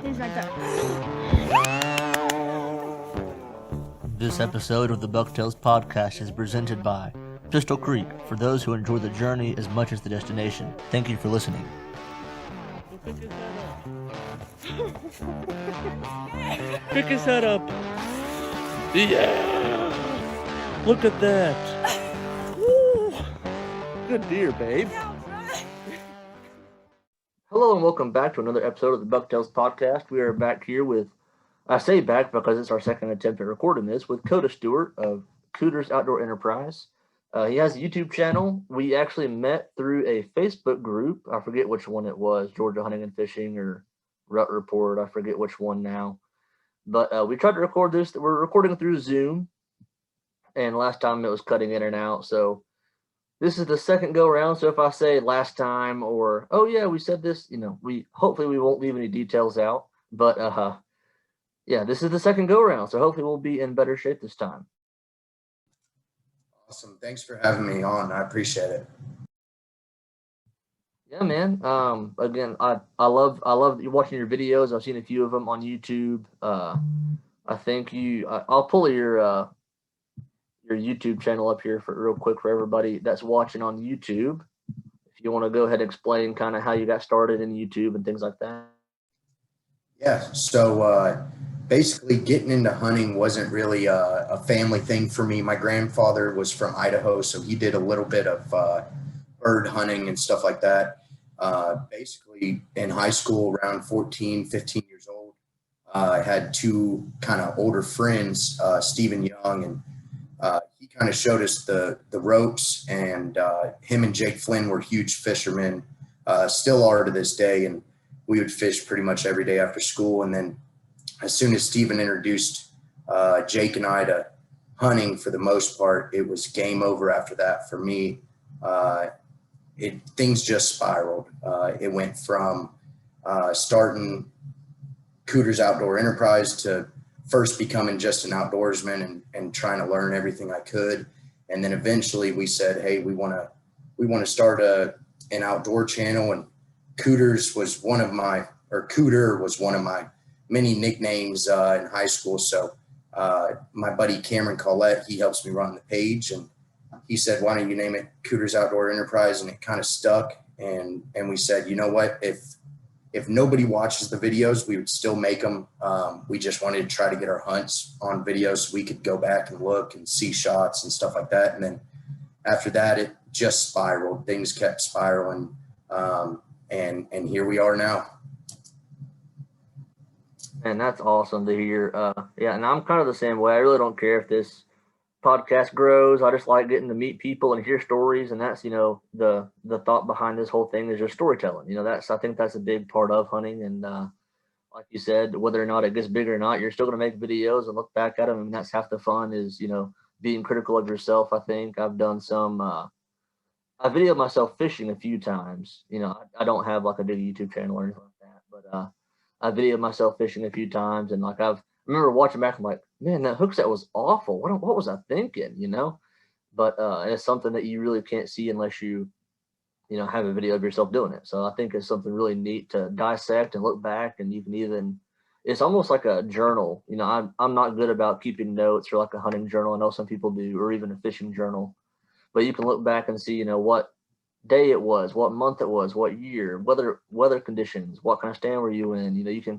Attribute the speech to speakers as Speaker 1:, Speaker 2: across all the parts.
Speaker 1: He's like that.
Speaker 2: This episode of the Bucktails podcast is presented by Pistol Creek for those who enjoy the journey as much as the destination. Thank you for listening.
Speaker 3: Pick his head up. Yeah! Look at that. Woo! Good deer, babe.
Speaker 2: Hello and welcome back to another episode of the Bucktails podcast. We are back here with, I say back because it's our second attempt at recording this, with Coda Stewart of Coda's Outdoor Enterprise. He has a YouTube channel. We actually met through a Facebook group. I forget which one it was, Georgia Hunting and Fishing or Rut Report. I forget which one now. But we tried to record this. We're recording through Zoom. And last time it was cutting in and out. So this is the second go around. So if I say last time or, oh yeah, we said this, hopefully we won't leave any details out. But yeah, this is the second go around. So hopefully we'll be in better shape this time.
Speaker 4: Awesome. Thanks for having me on. I appreciate it.
Speaker 2: Yeah, man. Again, I love watching your videos. I've seen a few of them on YouTube. I think I'll pull your YouTube channel up here for real quick for everybody that's watching on YouTube. If you want to go ahead and explain kind of how you got started in YouTube and things like that.
Speaker 4: Yeah. So basically getting into hunting wasn't really a family thing for me. My grandfather was from Idaho, so he did a little bit of bird hunting and stuff like that. Basically in high school, around 14, 15 years old, I had two kind of older friends, Stephen Young, and he kind of showed us the ropes, and him and Jake Flynn were huge fishermen, still are to this day. And we would fish pretty much every day after school. And then as soon as Stephen introduced Jake and I to hunting, for the most part, it was game over after that for me. Things just spiraled. It went from starting Coda's Outdoor Enterprise to first becoming just an outdoorsman and trying to learn everything I could. And then eventually we said, hey, we want to start an outdoor channel. And Cooter was one of my many nicknames in high school. So my buddy Cameron Collette, he helps me run the page, and he said, why don't you name it Cooter's Outdoor Enterprise? And it kind of stuck. And we said, you know what, if nobody watches the videos, we would still make them. We just wanted to try to get our hunts on video so we could go back and look and see shots and stuff like that. And then after that, it just spiraled. Things kept spiraling. And here we are now.
Speaker 2: And that's awesome to hear. Yeah, and I'm kind of the same way. I really don't care if this podcast grows. I just like getting to meet people and hear stories, and that's the thought behind this whole thing is just storytelling. I think that's a big part of hunting. And like you said, whether or not it gets big or not, you're still going to make videos and look back at them, and that's half the fun is being critical of yourself. I think I've done some. I videoed myself fishing a few times. I don't have like a big YouTube channel or anything like that, but I videoed myself fishing a few times, and I remember watching back. I'm like, man, that hook set was awful. What was I thinking? But it's something that you really can't see unless you have a video of yourself doing it. So I think it's something really neat to dissect and look back, and you can even. It's almost like a journal. I'm not good about keeping notes or like a hunting journal. I know some people do, or even a fishing journal. But you can look back and see, what day it was, what month it was, what year, weather conditions, what kind of stand were you in. You can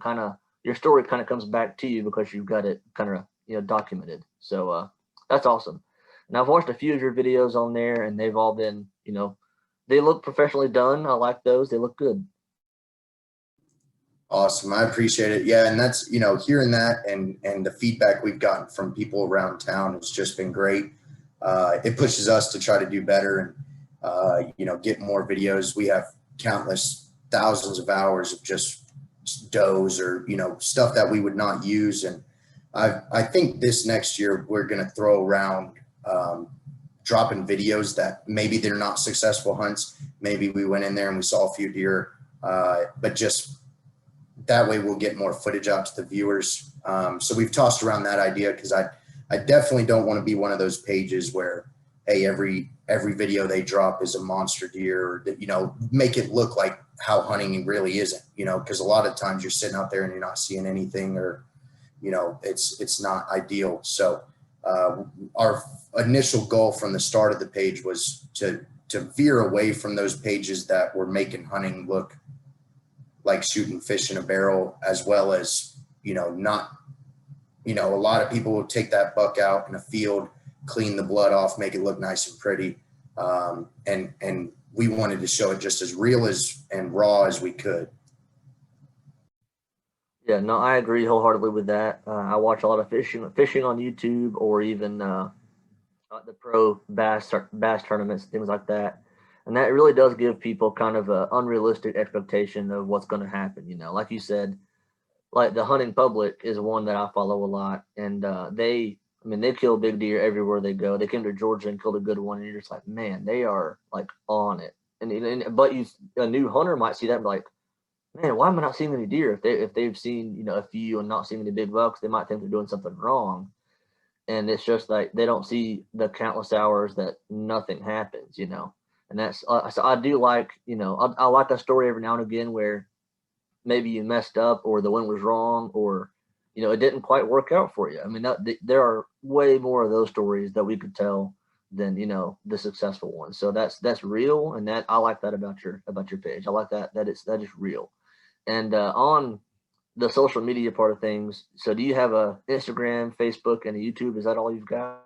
Speaker 2: your story kind of comes back to you because you've got it kind of documented. So that's awesome. And I've watched a few of your videos on there, and they've all been, they look professionally done. I like those. They look good.
Speaker 4: Awesome. I appreciate it. Yeah. And that's, hearing that and the feedback we've gotten from people around town has just been great. It pushes us to try to do better and, get more videos. We have countless thousands of hours of just does or, stuff that we would not use. And I think this next year we're going to throw around dropping videos that maybe they're not successful hunts. Maybe we went in there and we saw a few deer, but just that way we'll get more footage out to the viewers. So we've tossed around that idea because I definitely don't want to be one of those pages where, hey, every video they drop is a monster deer, or make it look like how hunting really isn't, because a lot of times you're sitting out there and you're not seeing anything, or, it's not ideal. So our initial goal from the start of the page was to veer away from those pages that were making hunting look like shooting fish in a barrel, as well as, not, a lot of people will take that buck out in a field, clean the blood off, make it look nice and pretty. And we wanted to show it just as real and raw as we could.
Speaker 2: Yeah, no, I agree wholeheartedly with that. I watch a lot of fishing on YouTube, or even the pro bass tournaments, things like that, and that really does give people kind of a unrealistic expectation of what's going to happen. Like you said, like the hunting public is one that I follow a lot, and they kill big deer everywhere they go. They came to Georgia and killed a good one, and you're just like, man, they are like on it. But a new hunter might see that and be like, man, why am I not seeing any deer? If they've seen a few and not seeing any big bucks, they might think they're doing something wrong. And it's just like they don't see the countless hours that nothing happens. And that's so I do like I like a story every now and again where maybe you messed up, or the wind was wrong, or it didn't quite work out for you. I mean, there are way more of those stories that we could tell than the successful ones. So that's real, and that I like that about your page. I like that is real. And on the social media part of things, so do you have a Instagram, Facebook, and a YouTube? Is that all you've got?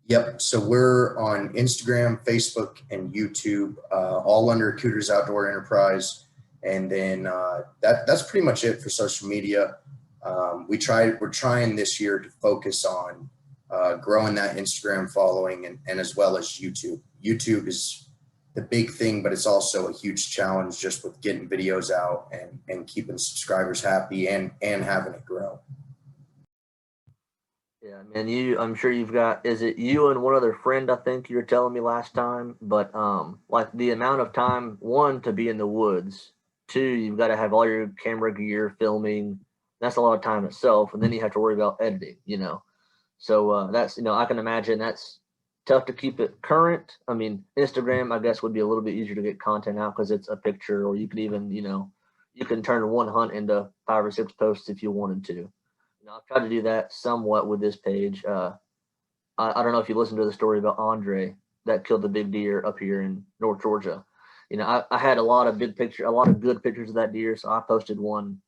Speaker 4: Yep. So we're on Instagram, Facebook, and YouTube, all under Cooters Outdoor Enterprise. And then that's pretty much it for social media. We're trying this year to focus on growing that Instagram following, and as well as YouTube. YouTube is the big thing, but it's also a huge challenge just with getting videos out and keeping subscribers happy and having it grow.
Speaker 2: Yeah, man, I'm sure you've got, is it you and one other friend, I think you were telling me last time, but like the amount of time, one, to be in the woods, two, you've got to have all your camera gear, filming, that's a lot of time itself, and then you have to worry about editing. So that's, I can imagine that's tough to keep it current. I mean, Instagram, I guess, would be a little bit easier to get content out because it's a picture, or you could even, you can turn one hunt into 5 or 6 posts if you wanted to. I've tried to do that somewhat with this page. I don't know if you listened to the story about Andre that killed the big deer up here in North Georgia. I had a lot of good pictures of that deer, so I posted one,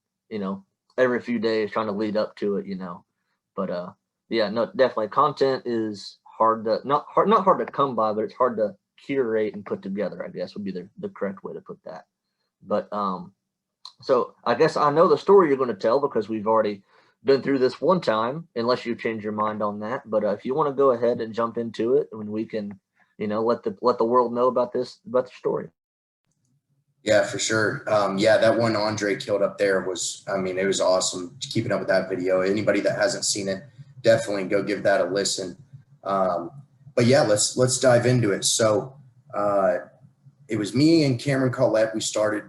Speaker 2: every few days trying to lead up to it. But yeah, no, definitely content is hard to not hard to come by, but it's hard to curate and put together, I guess would be the correct way to put that. But so I guess I know the story you're going to tell because we've already been through this one time, unless you change your mind on that. But if you want to go ahead and jump into it, and we can, let the world know about the story.
Speaker 4: Yeah, for sure. Yeah, that one Andre killed up there was, it was awesome. Keeping up with that video. Anybody that hasn't seen it, definitely go give that a listen. But yeah, let's dive into it. So it was me and Cameron Collette. We started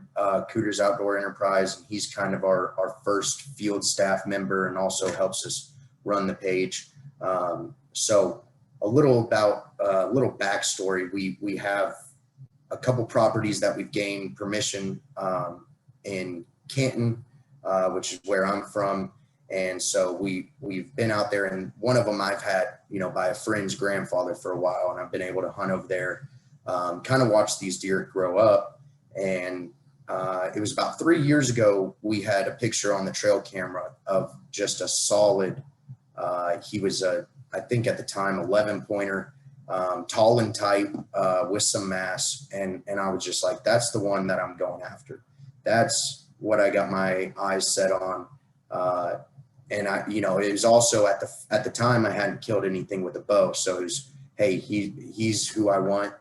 Speaker 4: Cooters Outdoor Enterprise, and he's kind of our first field staff member and also helps us run the page. So a little backstory. We have a couple properties that we've gained permission in Canton, which is where I'm from. And so we've been out there, and one of them I've had, by a friend's grandfather for a while, and I've been able to hunt over there. Kind of watch these deer grow up. And it was about 3 years ago, we had a picture on the trail camera of just a solid, he was I think at the time, 11 pointer, tall and tight, with some mass. And I was just like, that's the one that I'm going after. That's what I got my eyes set on. And it was also at the time I hadn't killed anything with a bow. So it was, hey, he's who I want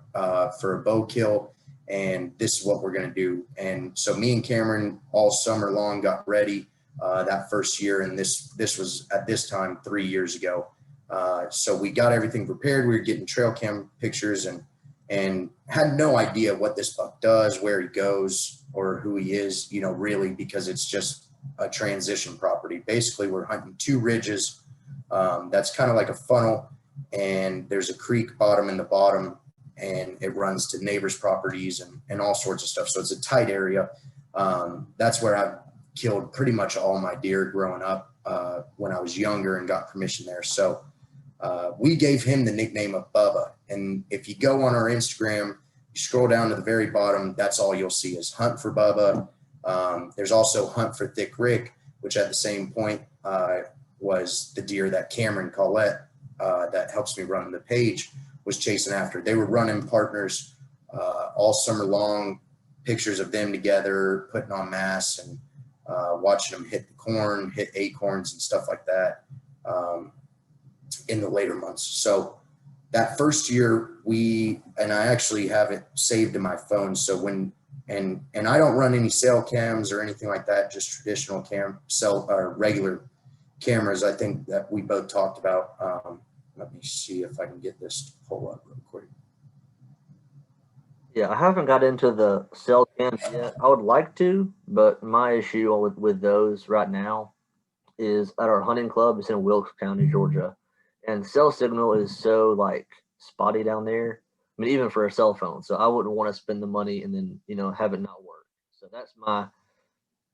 Speaker 4: for a bow kill, and this is what we're going to do. And so me and Cameron all summer long got ready that first year, and this was at this time 3 years ago. So we got everything prepared. We were getting trail cam pictures and had no idea what this buck does, where he goes, or who he is, really, because it's just a transition property. Basically, we're hunting 2 ridges. That's kind of like a funnel, and there's a creek bottom in the bottom, and it runs to neighbors' properties and all sorts of stuff. So it's a tight area. That's where I've killed pretty much all my deer growing up when I was younger and got permission there. So we gave him the nickname of Bubba. And if you go on our Instagram, you scroll down to the very bottom, that's all you'll see is Hunt for Bubba. There's also Hunt for Thick Rick, which at the same point was the deer that Cameron Collette, that helps me run the page, was chasing after. They were running partners all summer long, pictures of them together, putting on mass and watching them hit the corn, hit acorns and stuff like that in the later months. So that first year and I actually have it saved in my phone. So when, and I don't run any cell cams or anything like that, just traditional regular cameras. I think that we both talked about. Let me see if I can get this to pull up real quick.
Speaker 2: Yeah, I haven't got into the cell cams yet. I would like to, but my issue with those right now is at our hunting club. It's in Wilkes County, Georgia, and cell signal is so like spotty down there. I mean, even for a cell phone. So I wouldn't want to spend the money and then have it not work. So that's my,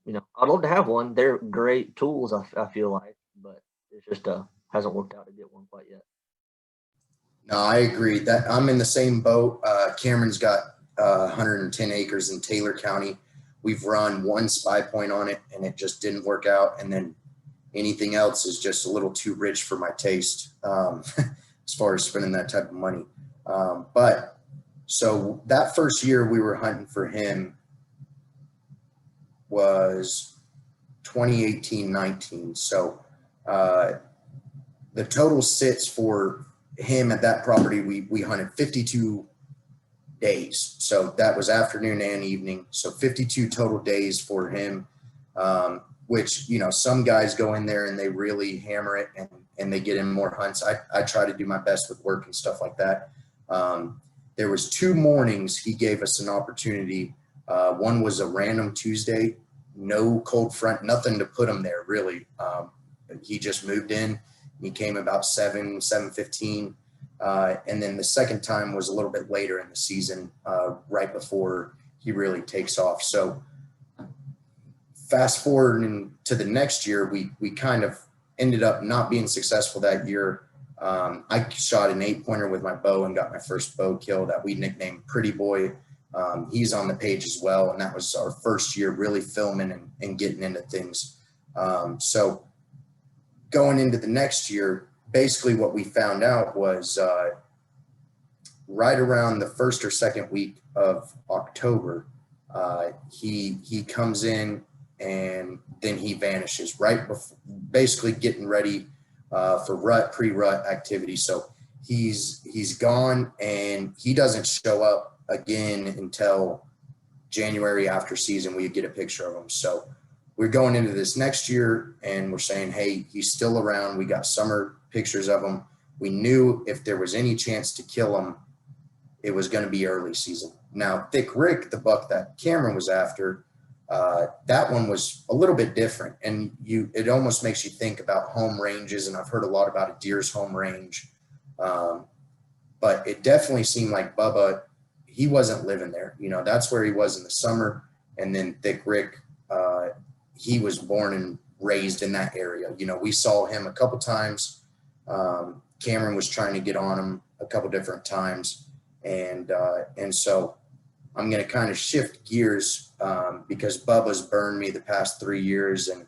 Speaker 2: I'd love to have one. They're great tools. I feel like, but it's just hasn't worked out to get one quite yet.
Speaker 4: No, I agree that I'm in the same boat. Cameron's got 110 acres in Taylor County. We've run one spy point on it and it just didn't work out. And then anything else is just a little too rich for my taste as far as spending that type of money. But so that first year we were hunting for him was 2018-19. So the total sits for him at that property, we hunted 52 days. So that was afternoon and evening. So 52 total days for him, which, some guys go in there and they really hammer it and they get in more hunts. I try to do my best with work and stuff like that. There was 2 mornings he gave us an opportunity. One was a random Tuesday, no cold front, nothing to put him there really. He just moved in. He came about 7:15. And then the second time was a little bit later in the season, right before he really takes off. So fast forward to the next year, we kind of ended up not being successful that year. I shot an 8-pointer with my bow and got my first bow kill that we nicknamed Pretty Boy. He's on the page as well. And that was our first year really filming and getting into things. So going into the next year, basically what we found out was right around the first or second week of October, he comes in and then he vanishes right before, basically getting ready for pre-rut activity. So he's gone and he doesn't show up again until January after season. We get a picture of him. So we're going into this next year and we're saying, hey, he's still around. We got summer pictures of him. We knew if there was any chance to kill him, it was going to be early season. Now, Thick Rick, the buck that Cameron was after, that one was a little bit different. And it almost makes you think about home ranges. And I've heard a lot about a deer's home range. But it definitely seemed like Bubba, he wasn't living there. That's where he was in the summer. And then Thick Rick, he was born and raised in that area. We saw him a couple times. Cameron was trying to get on him a couple different times. And so I'm going to kind of shift gears because Bubba's burned me the past 3 years. And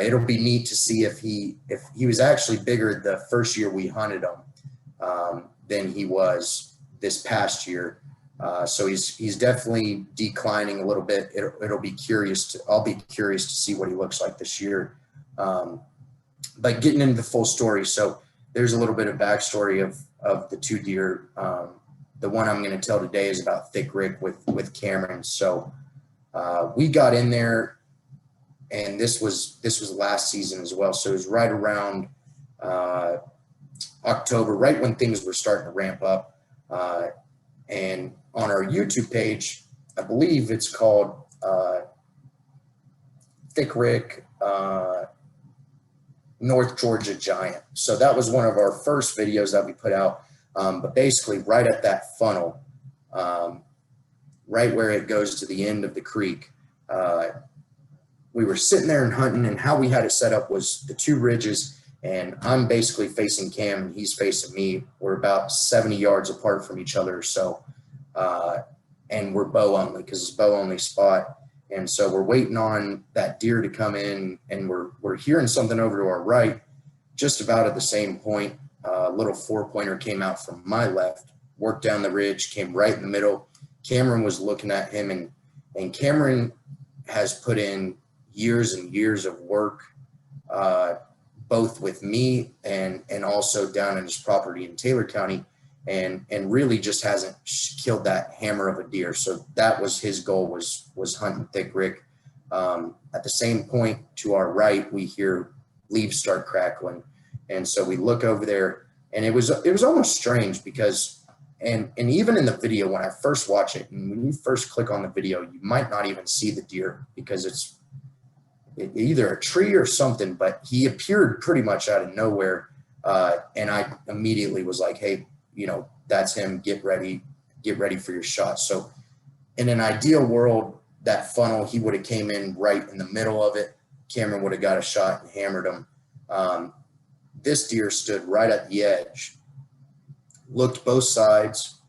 Speaker 4: it'll be neat to see if he was actually bigger the first year we hunted him than he was this past year. So he's definitely declining a little bit. I'll be curious to see what he looks like this year. But getting into the full story. So there's a little bit of backstory of the 2 deer. The one I'm going to tell today is about Thick Rick with Cameron. So we got in there and this was last season as well. So it was right around October, right when things were starting to ramp up. And on our YouTube page, I believe it's called Thick Rick North Georgia Giant. So that was one of our first videos that we put out. But basically right at that funnel, right where it goes to the end of the creek, we were sitting there and hunting, and how we had it set up was the two ridges, and I'm basically facing Cam and he's facing me. We're about 70 yards apart from each other. So, and we're bow only because it's bow only spot. And so we're waiting on that deer to come in, and we're hearing something over to our right, just about at the same point. A little 4-pointer came out from my left, worked down the ridge, came right in the middle. Cameron was looking at him, and Cameron has put in years and years of work, both with me and also down in his property in Taylor County, and really just hasn't killed that hammer of a deer. So that was his goal, was hunting Thick Rick. At the same point to our right, we hear leaves start crackling, and so we look over there, and it was almost strange because and even in the video, when I first watch it, and when you first click on the video, you might not even see the deer because it's either a tree or something, but he appeared pretty much out of nowhere. And I immediately was like, hey, that's him. Get ready for your shot. So in an ideal world, that funnel, he would have came in right in the middle of it. Cameron would have got a shot and hammered him. This deer stood right at the edge, looked both sides,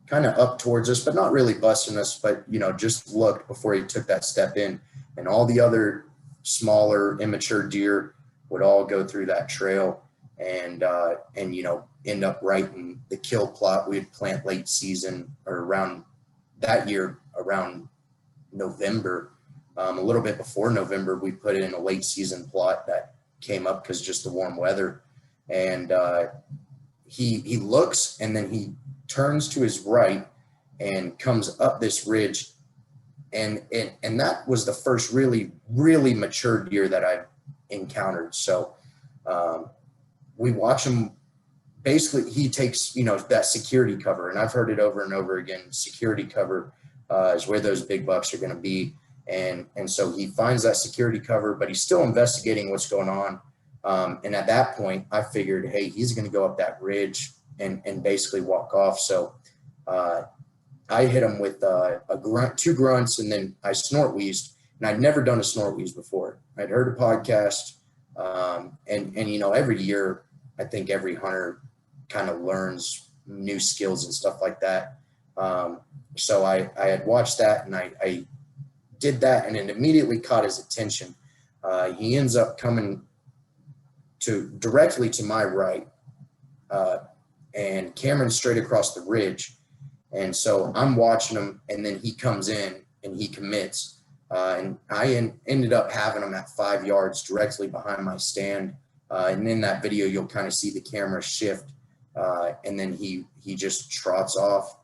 Speaker 4: kind of up towards us, but not really busting us, but, just looked before he took that step in. And all the other smaller, immature deer would all go through that trail and end up right in the kill plot we'd plant late season, or around that year, around November. A little bit before November, we put in a late season plot that came up because just the warm weather. And he looks, and then he turns to his right and comes up this ridge. And that was the first really, really mature deer that I've encountered. So we watch him. Basically, he takes, that security cover, and I've heard it over and over again. Security cover is where those big bucks are going to be. And so he finds that security cover, but he's still investigating what's going on. And at that point, I figured, hey, he's going to go up that ridge and basically walk off. So I hit him with a grunt, 2 grunts, and then I snort wheezed. And I'd never done a snort wheeze before. I'd heard a podcast, and every year, I think every hunter kind of learns new skills and stuff like that. So I had watched that, and I did that, and it immediately caught his attention. He ends up coming directly to my right, and Cameron's straight across the ridge. And so I'm watching him, and then he comes in and he commits. And I ended up having him at 5 yards directly behind my stand. And in that video, you'll kind of see the camera shift. And then he just trots off.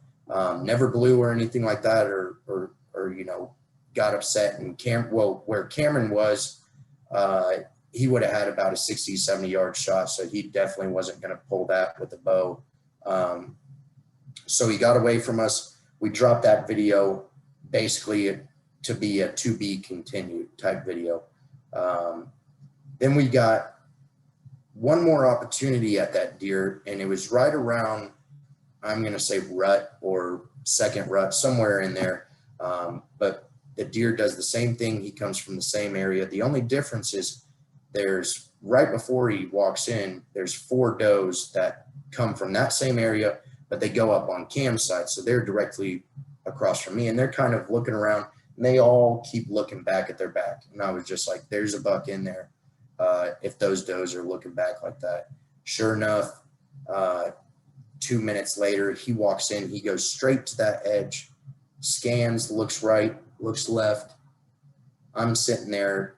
Speaker 4: Never blew or anything like that, or got upset. And where Cameron was, he would have had about a 60, 70 yard shot. So he definitely wasn't going to pull that with the bow. So he got away from us. We dropped that video basically to be a to be continued type video. Then we got one more opportunity at that deer, and it was right around, I'm going to say rut or second rut, somewhere in there. But the deer does the same thing. He comes from the same area. The only difference is there's right before he walks in, there's 4 does that come from that same area, but they go up on Cam's side. So they're directly across from me, and they're kind of looking around, and they all keep looking back at their back. And I was just like, there's a buck in there. If those does are looking back like that. Sure enough, 2 minutes later, he walks in, he goes straight to that edge, scans, looks right, looks left. I'm sitting there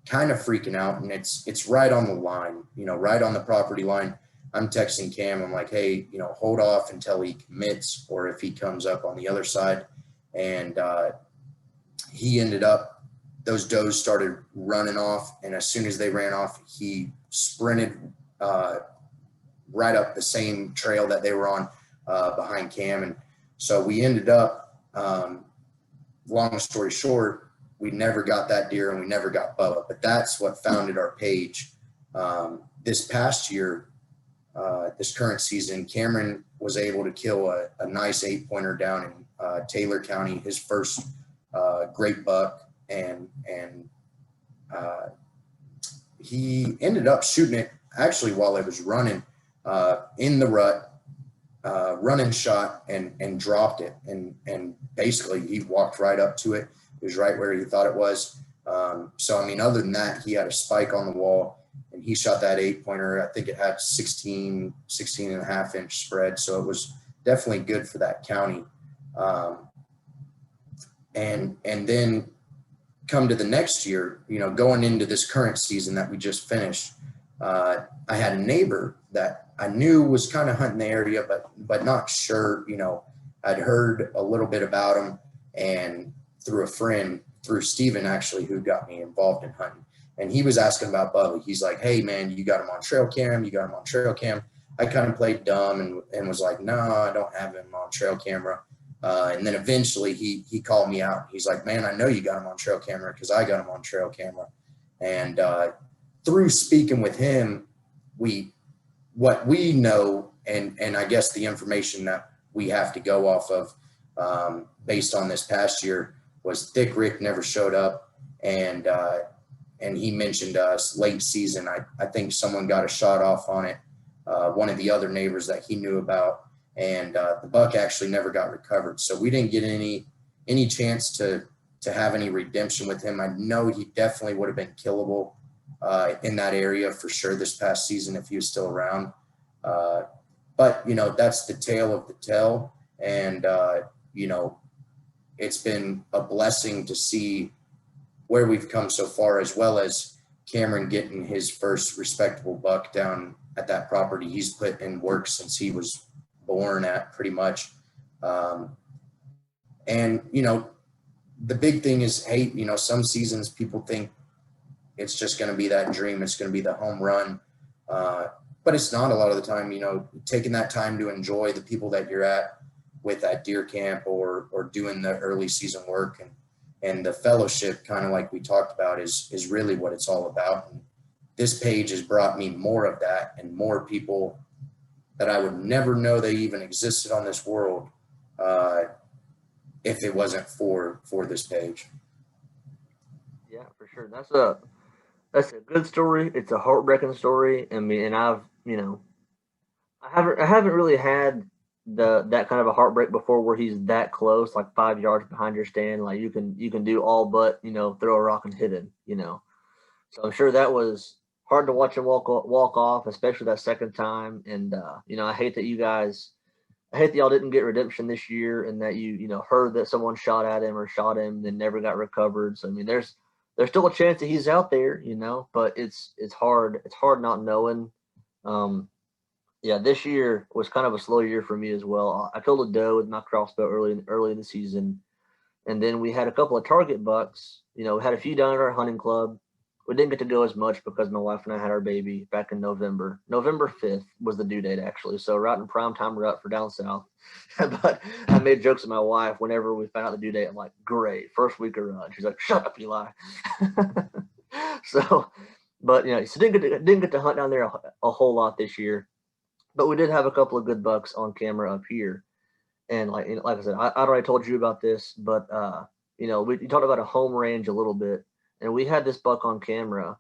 Speaker 4: kind of freaking out, and it's right on the line, right on the property line. I'm texting Cam. I'm like, hey, hold off until he commits, or if he comes up on the other side. And he ended up, those does started running off. And as soon as they ran off, he sprinted right up the same trail that they were on behind Cam. And so we ended up, long story short, we never got that deer, and we never got Bubba. But that's what founded our page. This past year, this current season, Cameron was able to kill a nice 8-pointer down in Taylor County, his first great buck, and he ended up shooting it actually while it was running in the rut, running shot, and dropped it, and basically he walked right up to it. It was right where he thought it was. So I mean, other than that, he had a spike on the wall, and he shot that 8-pointer. I think it had 16 and a half inch spread. So it was definitely good for that county. And then come to the next year, going into this current season that we just finished, I had a neighbor that I knew was kind of hunting the area, but not sure. I'd heard a little bit about him, and through a friend, through Steven actually, who got me involved in hunting. And he was asking about Bubba. He's like, "Hey man, you got him on trail cam? You got him on trail cam?" I kind of played dumb and was like, "No, I don't have him on trail camera." And then eventually he called me out. He's like, "Man, I know you got him on trail camera because I got him on trail camera." And through speaking with him, what we know, and I guess the information that we have to go off of based on this past year, was Thick Rick never showed up, and he mentioned us late season. I think someone got a shot off on it, one of the other neighbors that he knew about, and the buck actually never got recovered. So we didn't get any chance to have any redemption with him. I know he definitely would have been killable in that area for sure this past season if he was still around. But that's the tale of the tale, and it's been a blessing to see where we've come so far, as well as Cameron getting his first respectable buck down at that property. He's put in work since he was born at, pretty much. And the big thing is, hey, some seasons people think it's just going to be that dream. It's going to be the home run. But it's not a lot of the time. Taking that time to enjoy the people that you're at with at deer camp or doing the early season work and the fellowship, kind of like we talked about, is really what it's all about. And this page has brought me more of that, and more people that I would never know they even existed on this world if it wasn't for this page.
Speaker 2: Yeah, for sure. That's a good story. It's a heartbreaking story. I mean, and I haven't really had that kind of a heartbreak before where he's that close, like 5 yards behind your stand. Like you can do all but throw a rock and hit him. So I'm sure that was hard to watch him walk off, especially that second time. And I hate that y'all didn't get redemption this year, and that you heard that someone shot at him or shot him and never got recovered. So I mean, there's still a chance that he's out there, but it's hard not knowing. Yeah, this year was kind of a slow year for me as well. I killed a doe with my crossbow early in the season, and then we had a couple of target bucks. We had a few down at our hunting club. We didn't get to go as much because my wife and I had our baby back in November. November 5th was the due date, actually. So right in prime time rut for down south. But I made jokes with my wife whenever we found out the due date. I'm like, great, first week of rut. She's like, shut up, Eli. So didn't get to hunt down there a whole lot this year. But we did have a couple of good bucks on camera up here. And like I said, I already told you about this, but we talked about a home range a little bit. And we had this buck on camera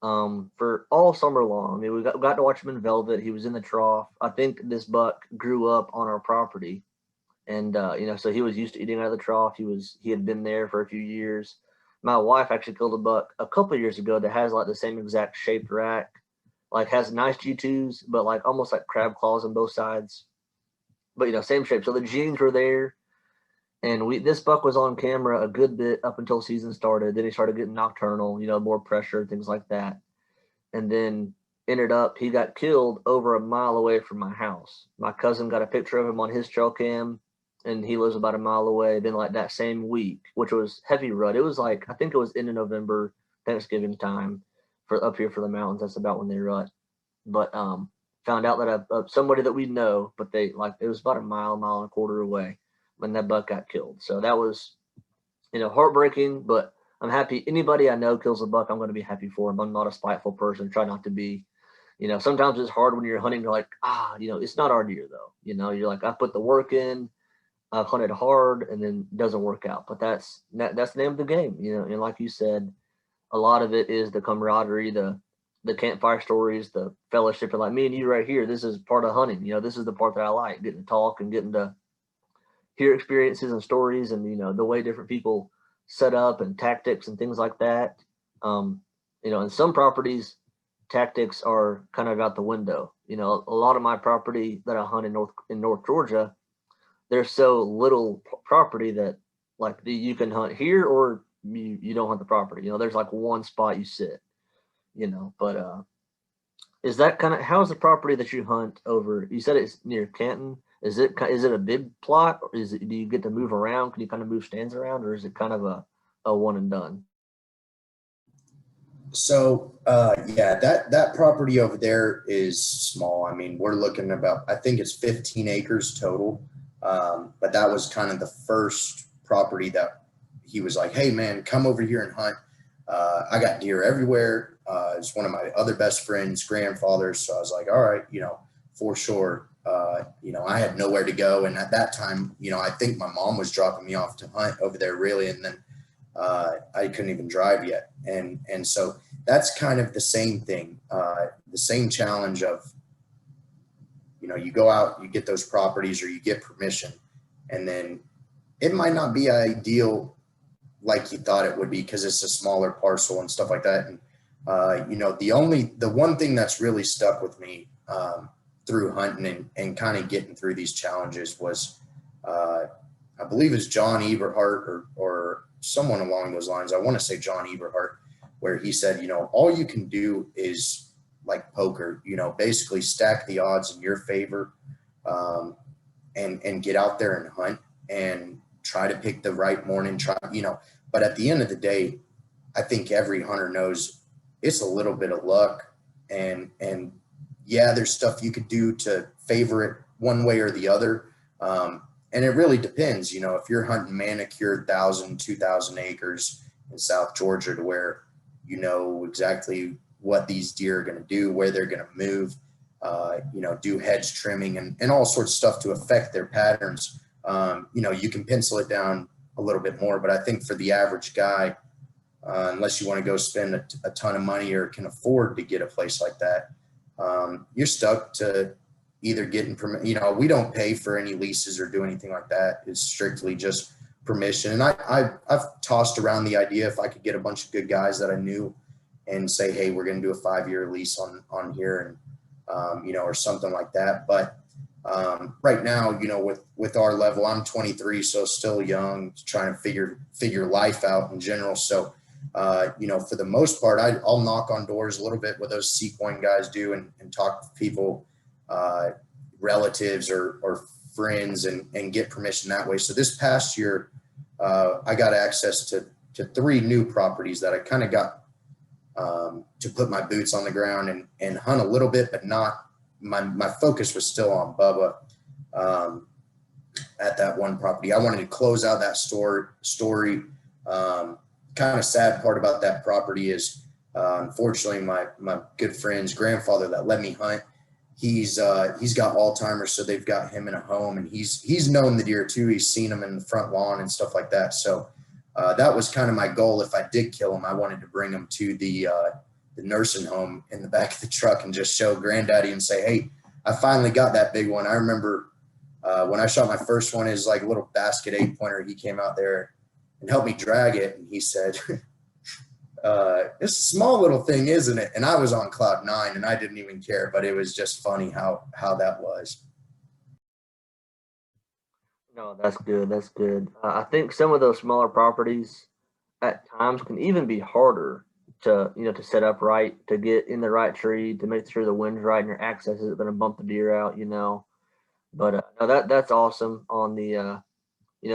Speaker 2: for all summer long. I mean, we got to watch him in velvet. He was in the trough. I think this buck grew up on our property, and so he was used to eating out of the trough. He had been there for a few years. My wife actually killed a buck a couple of years ago that has like the same exact shaped rack, like has nice G2s, but like almost like crab claws on both sides. But same shape. So the genes were there. And this buck was on camera a good bit up until season started. Then he started getting nocturnal, more pressure, things like that. And then he got killed over a mile away from my house. My cousin got a picture of him on his trail cam, and he lives about a mile away. Then like that same week, which was heavy rut, it was like, I think it was into November, Thanksgiving time for up here for the mountains. That's about when they rut. But found out that somebody that we know, but it was about a mile and a quarter away when that buck got killed. So that was, heartbreaking, but I'm happy. Anybody I know kills a buck, I'm going to be happy for him. I'm not a spiteful person, try not to be. sometimes it's hard when you're hunting. You're like, it's not our deer though. You're like, I put the work in, I've hunted hard, and then it doesn't work out. But that's the name of the game. And like you said, a lot of it is the camaraderie, the campfire stories, the fellowship. And like me and you right here, this is part of hunting. This is the part that I like, getting to talk and getting to hear experiences and stories, and the way different people set up and tactics and things like that. In some properties, tactics are kind of out the window. A lot of my property that I hunt in North Georgia, there's so little property that like you can hunt here or you don't hunt the property. There's like one spot you sit. But is that kind of, how's the property that you hunt over? You said it's near Canton. Is it a big plot, or do you get to move around? Can you kind of move stands around, or is it kind of a one and done?
Speaker 4: So yeah, that property over there is small. I mean, we're looking about, I think it's 15 acres total. But that was kind of the first property that he was like, hey man, come over here and hunt. I got deer everywhere. It's one of my other best friend's grandfathers. So I was like, all right, for sure. I had nowhere to go. And at that time, I think my mom was dropping me off to hunt over there really. And then I couldn't even drive yet. And so that's kind of the same thing, the same challenge of, you go out, you get those properties or you get permission, and then it might not be ideal like you thought it would be because it's a smaller parcel and stuff like that. And, the one thing that's really stuck with me through hunting and kind of getting through these challenges was, I believe it's John Eberhart or someone along those lines. I want to say John Eberhart, where he said, all you can do is like poker, basically stack the odds in your favor, and get out there and hunt and try to pick the right morning, but at the end of the day, I think every hunter knows it's a little bit of luck, and yeah, there's stuff you could do to favor it one way or the other. And it really depends, if you're hunting manicured 1,000, 2,000 acres in South Georgia to where exactly what these deer are going to do, where they're going to move, do hedge trimming and all sorts of stuff to affect their patterns. You can pencil it down a little bit more, but I think for the average guy, unless you want to go spend a ton of money or can afford to get a place like that, you're stuck to either getting permission. We don't pay for any leases or do anything like that. It's strictly just permission. And I've tossed around the idea if I could get a bunch of good guys that I knew and say, hey, we're going to do a 5-year lease on here, and or something like that. But right now, with our level, I'm 23, so still young, trying to figure life out in general. So for the most part, I'll knock on doors a little bit what those Seacoin guys do and talk to people, relatives or friends, and get permission that way. So this past year, I got access to 3 new properties that I kind of got to put my boots on the ground and hunt a little bit, but not my focus was still on Bubba. At that one property, I wanted to close out that story. Kind of sad part about that property is, unfortunately, my good friend's grandfather that let me hunt, he's got Alzheimer's, so they've got him in a home, and he's known the deer too. He's seen them in the front lawn and stuff like that. So that was kind of my goal. If I did kill him, I wanted to bring him to the nursing home in the back of the truck and just show granddaddy and say, hey, I finally got that big one. I remember when I shot my first one, is like a little basket 8-pointer. He came out there and helped me drag it, and he said, it's a small little thing, isn't it? And I was on cloud 9 and I didn't even care, but it was just funny how that was.
Speaker 2: No, that's good. That's good. I think some of those smaller properties at times can even be harder to set up right, to get in the right tree, to make sure the wind's right and your access isn't going to bump the deer out, But no, that's awesome. On the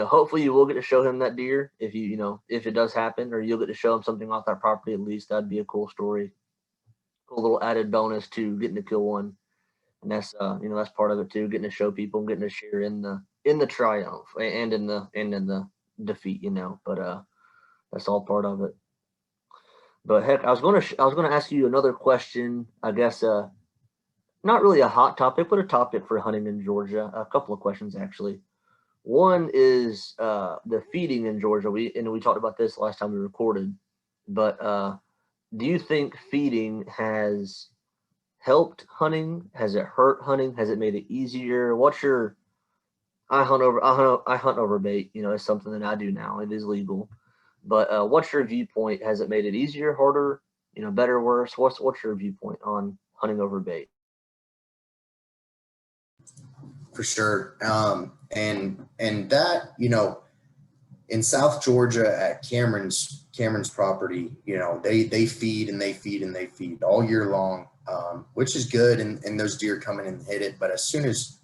Speaker 2: hopefully you will get to show him that deer if if it does happen, or you'll get to show him something off that property at least. That'd be a cool story, cool little added bonus to getting to kill one. And that's that's part of it too, getting to show people and getting to share in the triumph and in the defeat, But that's all part of it. But heck, I was gonna ask you another question. I guess not really a hot topic, but a topic for hunting in Georgia. A couple of questions actually. One is the feeding in Georgia. We talked about this last time we recorded, but do you think feeding has helped hunting? Has it hurt hunting? Has it made it easier? What's your I hunt over bait. You know, it's something that I do now. It is legal, but what's your viewpoint? Has it made it easier, harder? You know, better, worse? What's your viewpoint on hunting over bait?
Speaker 4: For sure. And that, in South Georgia at Cameron's property, they feed and they feed and they feed all year long, which is good. And those deer come in and hit it. But as soon as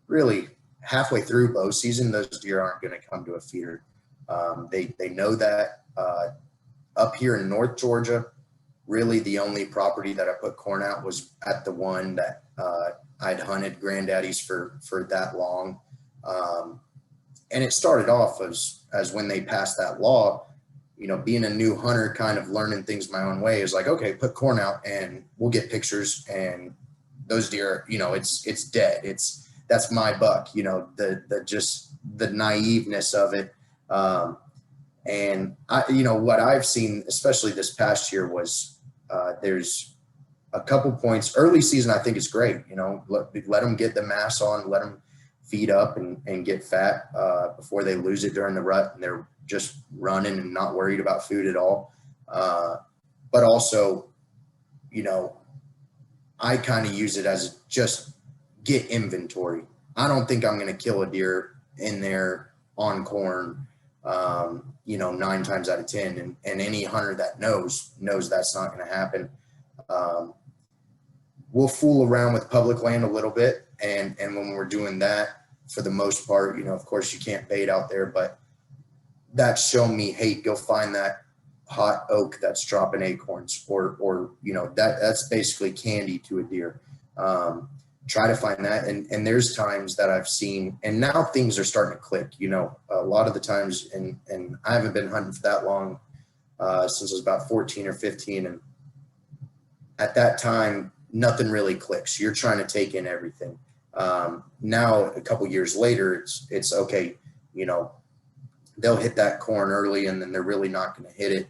Speaker 4: really halfway through bow season, those deer aren't going to come to a feeder. They know that. Up here in North Georgia, really the only property that I put corn out was at the one that I'd hunted granddaddies for that long. And it started off as when they passed that law, being a new hunter, kind of learning things my own way, is like, okay, put corn out and we'll get pictures, and those deer, it's dead. That's my buck, the just the naiveness of it. And what I've seen, especially this past year, was there's a couple points early season. I think it's great. Let them get the mass on, let them feed up and get fat before they lose it during the rut, and they're just running and not worried about food at all. But also, I kind of use it as just get inventory. I don't think I'm going to kill a deer in there on corn, 9 times out of 10. And any hunter that knows that's not going to happen. We'll fool around with public land a little bit. And when we're doing that, for the most part, of course you can't bait out there, but that's shown me, hey, go find that hot oak that's dropping acorns, or that's basically candy to a deer. Try to find that. And there's times that I've seen, and now things are starting to click, a lot of the times, and I haven't been hunting for that long, since I was about 14 or 15. And at that time, nothing really clicks. You're trying to take in everything. Now, a couple years later, it's okay. They'll hit that corn early, and then they're really not going to hit it.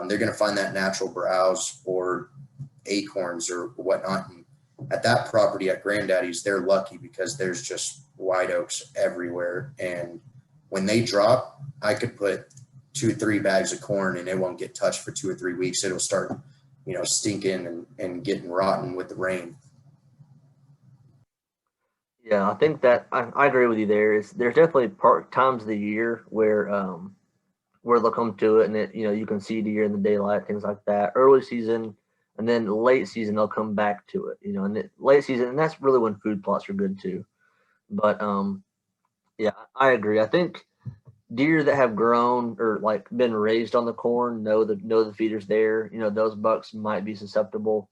Speaker 4: They're going to find that natural browse or acorns or whatnot. And at that property at Granddaddy's, they're lucky because there's just white oaks everywhere. And when they drop, I could put 2 or 3 bags of corn and it won't get touched for 2 or 3 weeks. It'll start, stinking and getting rotten with the rain.
Speaker 2: Yeah, I think that I agree with you there. There's definitely times of the year where they'll come to it, and you can see deer in the daylight, things like that. Early season, and then late season they'll come back to it. And late season, and that's really when food plots are good too. But yeah, I agree. I think deer that have grown or like been raised on the corn know the feeder's there. Those bucks might be susceptible,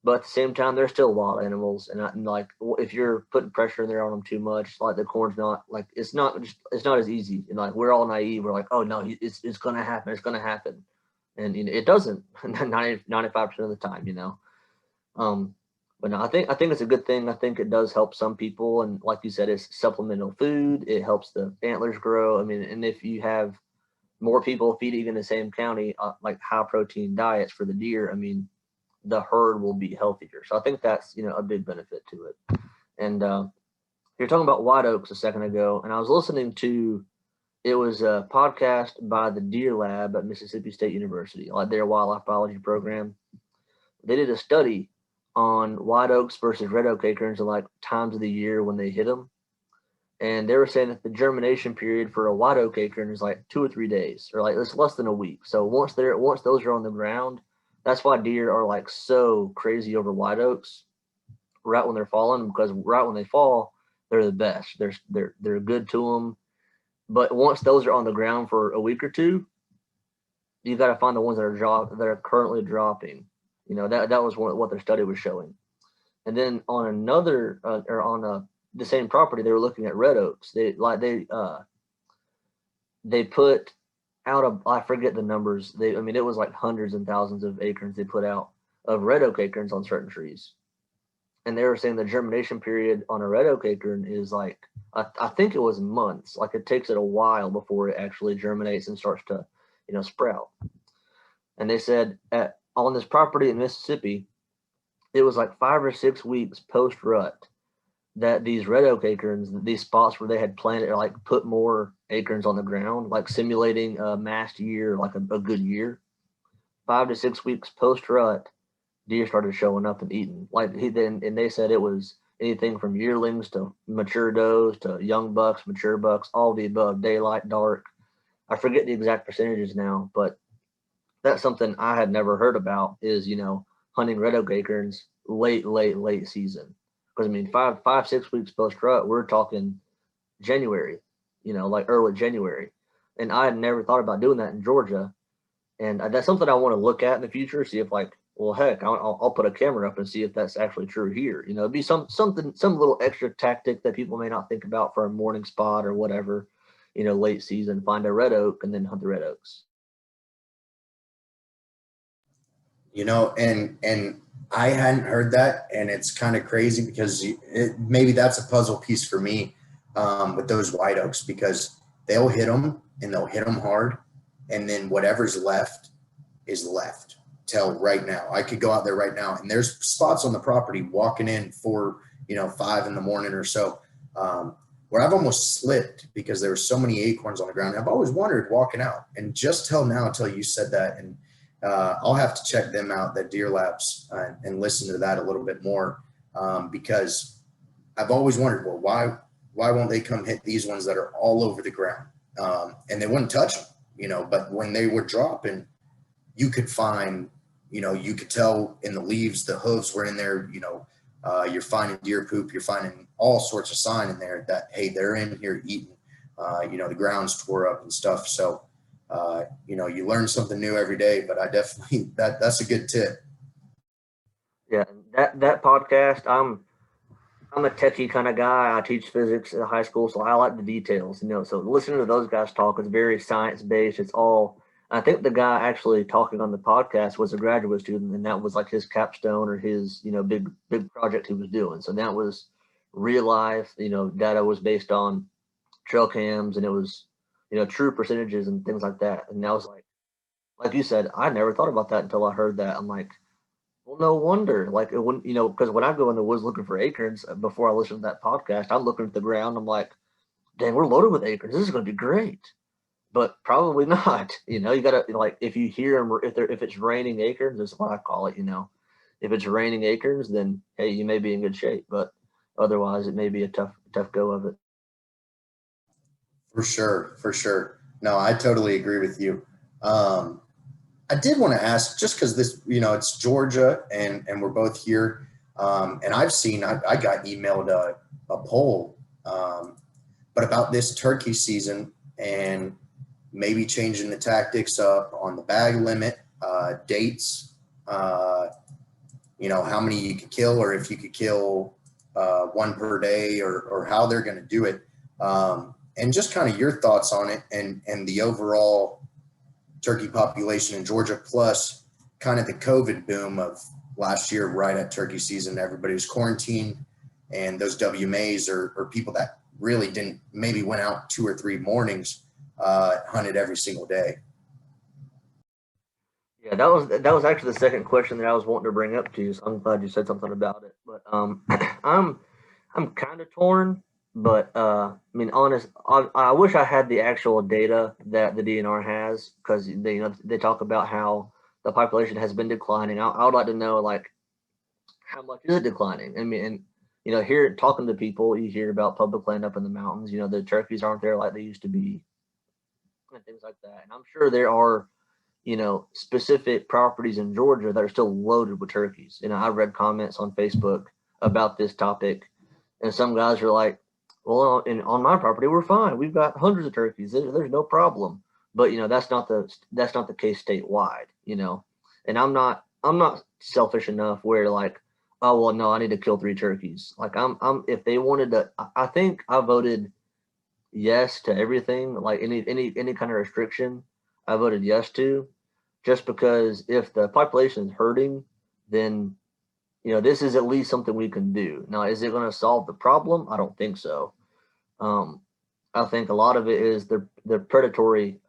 Speaker 2: but at the same time, they're still wild animals. And like if you're putting pressure in there on them too much, like the corn's not like it's not as easy. And like we're all naive. We're like, oh no, it's gonna happen. It's gonna happen, and it doesn't 95% of the time. Um, but no, I think it's a good thing. I think it does help some people, and like you said, it's supplemental food. It helps the antlers grow. I mean, and if you have more people feeding in the same county, like high protein diets for the deer, I mean, the herd will be healthier. So I think that's a big benefit to it. And you're talking about white oaks a second ago, and I was listening to it was a podcast by the Deer Lab at Mississippi State University, like their wildlife biology program. They did a study on white oaks versus red oak acorns and like times of the year when they hit them. And they were saying that the germination period for a white oak acorn is like 2 or 3 days, or like it's less than a week. So once those are on the ground, that's why deer are like so crazy over white oaks right when they're falling, because right when they fall, they're the best. They're good to them. But once those are on the ground for a week or two, you got to find the ones that are currently dropping. That was what their study was showing. And then on another or on the same property, they were looking at red oaks. They put out I forget the numbers. It was like hundreds and thousands of acorns they put out of red oak acorns on certain trees. and they were saying the germination period on a red oak acorn is like, I think it was months. Like it takes it a while before it actually germinates and starts to, sprout. And they said on this property in Mississippi, it was like 5 or 6 weeks post rut that these red oak acorns, these spots where they had planted or like put more acorns on the ground, like simulating a massed year, like a good year, 5 to 6 weeks post rut, deer started showing up and eating. Like and they said it was anything from yearlings to mature does to young bucks, mature bucks, all the above, daylight, dark. I forget the exact percentages now, but that's something I had never heard about is, hunting red oak acorns late season. Because I mean, 6 weeks post rut, we're talking January, like early January. And I had never thought about doing that in Georgia. And that's something I want to look at in the future, see if like, well, heck, I'll put a camera up and see if that's actually true here. It'd be some little extra tactic that people may not think about for a morning spot or whatever, late season, find a red oak and then hunt the red oaks.
Speaker 4: And I hadn't heard that, and it's kind of crazy because maybe that's a puzzle piece for me with those white oaks, because they'll hit them and they'll hit them hard, and then whatever's left is left till right now. I could go out there right now, and there's spots on the property walking in for 5 in the morning or so, where I've almost slipped because there were so many acorns on the ground. I've always wondered walking out, and just till you said that, and I'll have to check them out, that Deer Labs, and listen to that a little bit more, because I've always wondered, well, why won't they come hit these ones that are all over the ground? And they wouldn't touch them, but when they were dropping, you could find, you could tell in the leaves, the hooves were in there, you're finding deer poop, you're finding all sorts of sign in there that, hey, they're in here eating, the ground's tore up and stuff. So, you learn something new every day, but I definitely, that's a good tip.
Speaker 2: Yeah. That podcast, I'm a techie kind of guy. I teach physics at high school, so I like the details, so listening to those guys talk is very science based. It's all, I think the guy actually talking on the podcast was a graduate student, and that was like his capstone or his, big project he was doing. So that was real life, data was based on trail cams, and it was, true percentages and things like that. And that was like you said, I never thought about that until I heard that. I'm like, well, no wonder. Like it wouldn't, because when I go in the woods looking for acorns before I listen to that podcast, I'm looking at the ground. I'm like, dang, we're loaded with acorns. This is going to be great, but probably not. You gotta, like, if you hear them, if it's raining acorns, that's what I call it. If it's raining acorns, then hey, you may be in good shape, but otherwise, it may be a tough go of it.
Speaker 4: For sure. No, I totally agree with you. I did want to ask, just because this, it's Georgia and we're both here. And I've seen, I got emailed a poll, but about this turkey season and maybe changing the tactics up on the bag limit, dates, how many you could kill, or if you could kill one per day, or how they're going to do it. And just kind of your thoughts on it, and the overall turkey population in Georgia, plus kind of the COVID boom of last year, right at turkey season. Everybody was quarantined, and those WMAs or people that really didn't, maybe went out 2 or 3 mornings, hunted every single day.
Speaker 2: Yeah, that was actually the second question that I was wanting to bring up to you. So I'm glad you said something about it. But I'm kind of torn. But I mean, honest, I wish I had the actual data that the DNR has, because they talk about how the population has been declining. I would like to know, like, how much is it declining? I mean, and here talking to people, you hear about public land up in the mountains. The turkeys aren't there like they used to be, and things like that. And I'm sure there are, specific properties in Georgia that are still loaded with turkeys. I read comments on Facebook about this topic, and some guys are like, well, on my property, we're fine. We've got hundreds of turkeys. There's no problem. But that's not the case statewide. And I'm not selfish enough where, like, oh well, no, I need to kill 3 turkeys. Like I'm if they wanted to, I think I voted yes to everything. Like any kind of restriction, I voted yes to, just because if the population is hurting, then this is at least something we can do. Now, is it going to solve the problem? I don't think so. Um, I think a lot of it is the predatory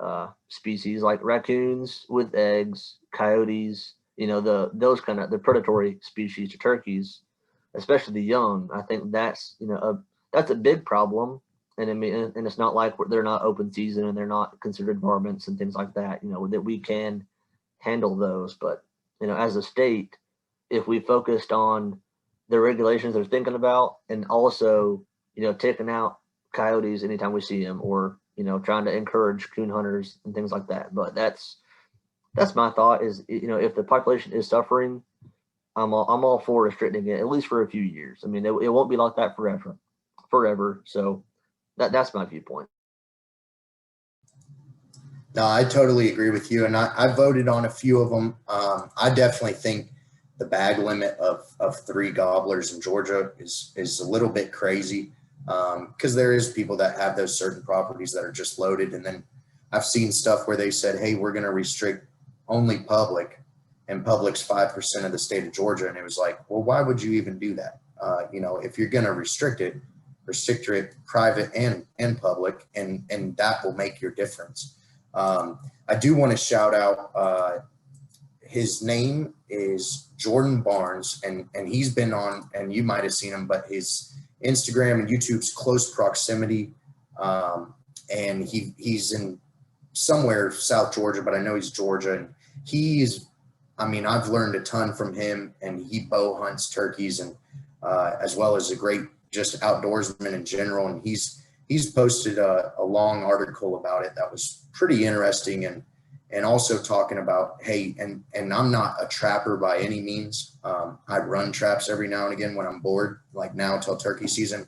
Speaker 2: species like raccoons with eggs, coyotes, the predatory species to turkeys, especially the young. I think that's a big problem. And I mean, and it's not like they're not open season and they're not considered varmints and things like that. That we can handle those. But as a state, if we focused on the regulations they're thinking about, and also taking out coyotes anytime we see them, or trying to encourage coon hunters and things like that. But that's my thought is, if the population is suffering, I'm all for restricting it, at least for a few years. I mean, it won't be like that forever. So that's my viewpoint.
Speaker 4: No, I totally agree with you, and I voted on a few of them. I definitely think the bag limit of 3 gobblers in Georgia is a little bit crazy, because there is people that have those certain properties that are just loaded. And then I've seen stuff where they said, hey, we're going to restrict only public, and public's 5% of the state of Georgia. And it was like, well, why would you even do that? If you're going to restrict it private and public, and that will make your difference. I do want to shout out, his name is Jordan Barnes, and he's been on, and you might have seen him, but his Instagram and YouTube's Close Proximity. And he's in somewhere South Georgia, but I know he's Georgia. And I've learned a ton from him, and he bow hunts turkeys, and as well as a great just outdoorsman in general. And he's posted a long article about it that was pretty interesting, and also talking about, hey, and I'm not a trapper by any means. I run traps every now and again when I'm bored, like now till turkey season.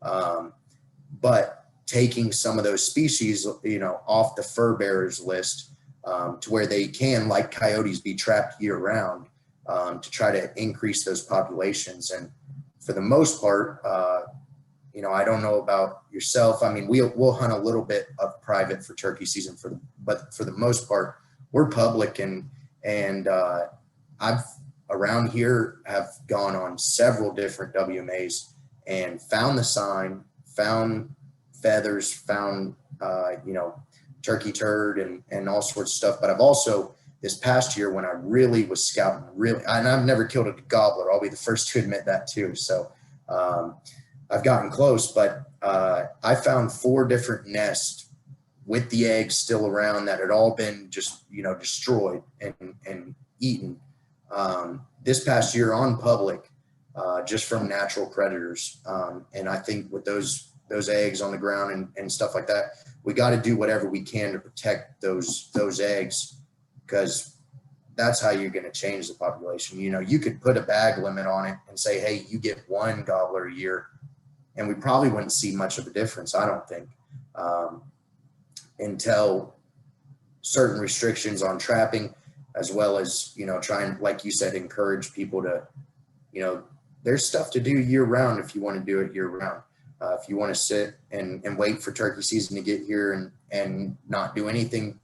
Speaker 4: But taking some of those species, off the fur bearers list, to where they can, like coyotes, be trapped year round, to try to increase those populations. And for the most part, I don't know about yourself. I mean, we'll hunt a little bit of private for turkey season, but for the most part, we're public. And I've around here have gone on several different WMAs and found the sign, found feathers, found turkey turd and all sorts of stuff. But I've also, this past year, when I really was scouting, and I've never killed a gobbler, I'll be the first to admit that too. So I've gotten close, but I found 4 different nests with the eggs still around that had all been just destroyed and eaten this past year on public, just from natural predators. And I think with those eggs on the ground and stuff like that, we got to do whatever we can to protect those eggs, because that's how you're going to change the population. You could put a bag limit on it and say, hey, you get 1 gobbler a year, and we probably wouldn't see much of a difference, I don't think, until certain restrictions on trapping, as well as, trying, like you said, encourage people to, there's stuff to do year round if you want to do it year round. If you want to sit and wait for turkey season to get here and not do anything,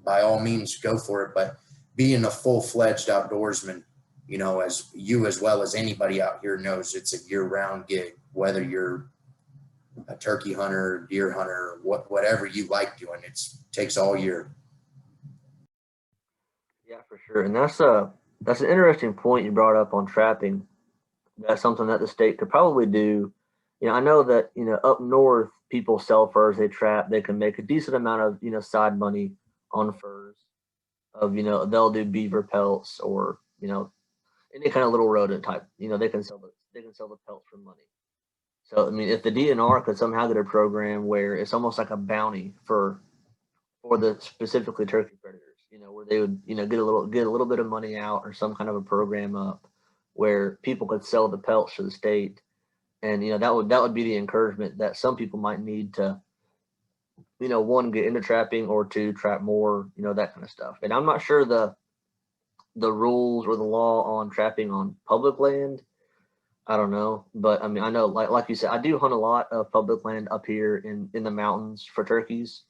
Speaker 4: by all means, go for it. But being a full-fledged outdoorsman, as well as anybody out here knows, it's a year-round gig, whether you're a turkey hunter, deer hunter, whatever you like doing. It takes all year.
Speaker 2: Yeah, for sure. And that's an interesting point you brought up on trapping. That's something that the state could probably do. I know that, up north, people sell furs, they trap, they can make a decent amount of, side money on furs they'll do beaver pelts or, any kind of little rodent type, they can sell the pelts for money. So, I mean, if the DNR could somehow get a program where it's almost like a bounty for the specifically turkey predators, where they would, get a little bit of money out, or some kind of a program up where people could sell the pelts to the state. And, that would be the encouragement that some people might need to, 1, get into trapping, or 2, trap more, that kind of stuff. And I'm not sure the rules or the law on trapping on public land. I don't know, but I mean, I know, like you said, I do hunt a lot of public land up here in the mountains for turkeys,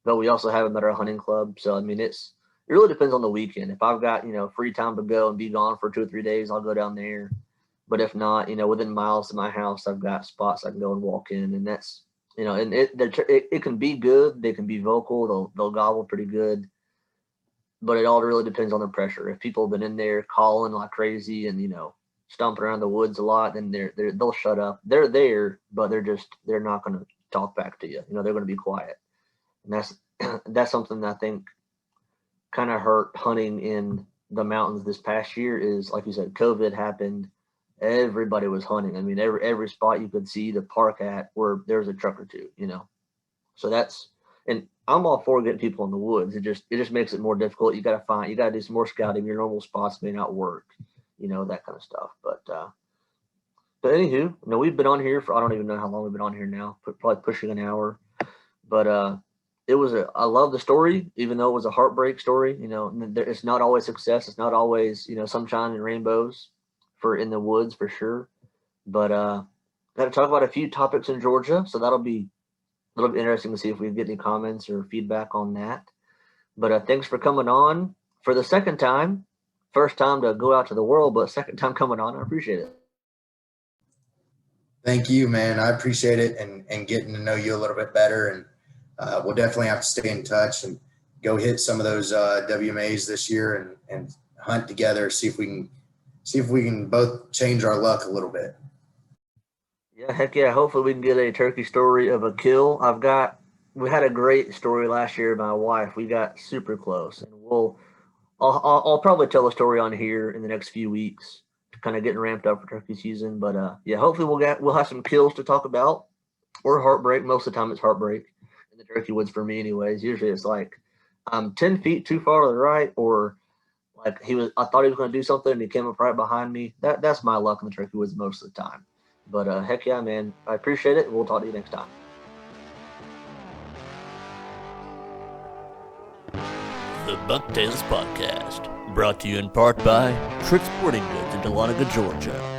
Speaker 2: but we also have them at our hunting club. So I mean, it really depends on the weekend. If I've got free time to go and be gone for 2 or 3 days, I'll go down there. But if not, within miles of my house, I've got spots I can go and walk in, and that's, and it can be good. They can be vocal. They'll gobble pretty good, but it all really depends on the pressure. If people have been in there calling like crazy and stomping around the woods a lot, then they'll shut up. They're there, but they're not going to talk back to you. They're going to be quiet, and that's something that I think kind of hurt hunting in the mountains this past year. Is like you said, COVID happened. Everybody was hunting. I mean, every spot you could see to park at where there was a truck or two. So and I'm all for getting people in the woods. It just makes it more difficult. You got to do some more scouting. Your normal spots may not work, that kind of stuff. But anywho, we've been on here for, I don't even know how long we've been on here now, probably pushing an hour. But I love the story, even though it was a heartbreak story. It's not always success. It's not always, sunshine and rainbows for in the woods for sure. But got to talk about a few topics in Georgia. So that'll be a little bit interesting to see if we get any comments or feedback on that. But thanks for coming on for the second time. First time to go out to the world, but second time coming on. I appreciate it.
Speaker 4: Thank you, man. I appreciate it and getting to know you a little bit better. And we'll definitely have to stay in touch and go hit some of those WMAs this year and hunt together, see if we can both change our luck a little bit.
Speaker 2: Yeah, heck yeah. Hopefully we can get a turkey story of a kill. We had a great story last year. My wife, we got super close, and I'll probably tell a story on here in the next few weeks, kind of getting ramped up for turkey season. But yeah, hopefully we'll have some kills to talk about, or heartbreak. Most of the time it's heartbreak in the turkey woods for me anyways. Usually it's like I'm 10 feet too far to the right, or like I thought he was going to do something and he came up right behind me. That's my luck in the turkey woods most of the time. But heck yeah, man, I appreciate it. We'll talk to you next time.
Speaker 3: The Bucktails Podcast, brought to you in part by Trick Sporting Goods in Dahlonega, Georgia.